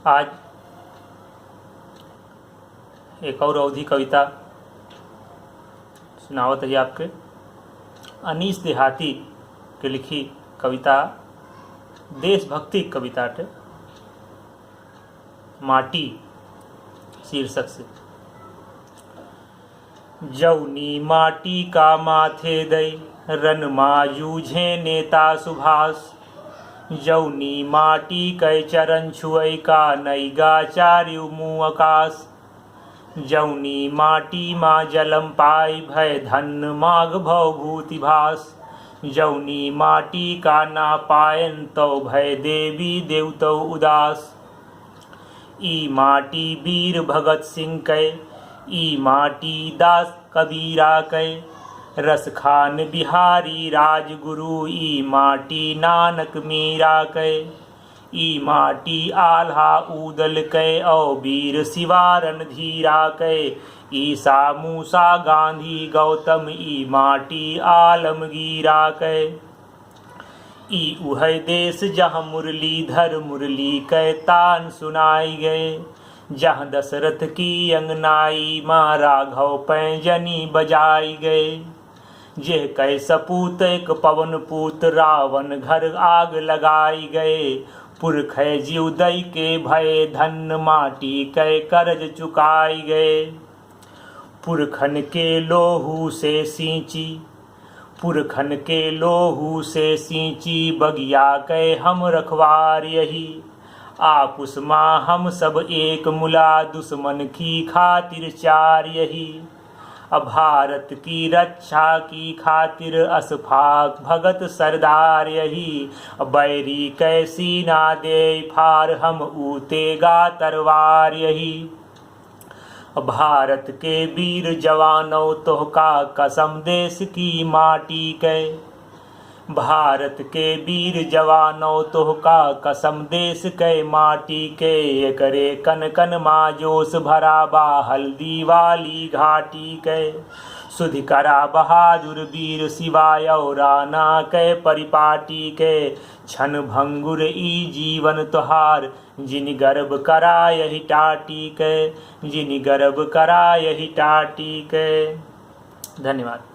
आज एक और अवधि कविता सुनावत है आपके। अनीस देहाती के लिखी कविता देशभक्ति कविता टे माटी शीर्षक से। जौनी माटी का माथे दई रन मा जूझे नेता सुभाष, जौनी माटी कै चरण छुअई का नैगा चार्यु मुँह आकाश, जौनी माटी मा जलम पाई भय धन माघ भव भूति भास, जौनी माटी का ना पायन तो भय देवी देवतौ उदास। ई माटी वीर भगत सिंह कै, ई माटी दास कबीरा कै, रस खान बिहारी राजगुरु, ई माटी नानक मीरा कै, ई माटी आल्हा ऊदल कै औ वीर शिवा रणधीरा कै, ईसा मूसा गांधी गौतम, ई माटी आलमगीरा कै। ई उह देश जहाँ मुरलीधर मुरली कै तान सुनाई गए, जहाँ दशरथ की अंगनाई माँ राघव पैंजनी बजाई गए, जे कै सपूत एक पवन पूत रावण घर आग लगाई गए, पुरख जीव दई के भय धन माटी कै कर्ज चुकाई गए। पुरखन के लोहू से सींची, पुरखन के लोहू से सींची बगिया कै हम रखवार यही, आपुस माँ हम सब एक मुला दुश्मन की खातिर चार यही, भारत की रक्षा की खातिर अशफाक भगत सरदार यही, बैरी कैसी ना दे फार हम ऊतेगा तरवार यही। भारत के वीर जवानों तोहका कसम देश की माटी कै, भारत के वीर जवानों तोहका कसम देश कै माटी के, एकरे कन कन मा जोश भरा बा हल्दी वाली घाटी कै, सुधि करा बहादुर वीर शिवाय राना कै परिपाटी के, क्षण भंगुर ई जीवन तुहार जिन गर्भ करा यही टाटी कै, जिन गर्भ करा यही टाटी कै। धन्यवाद।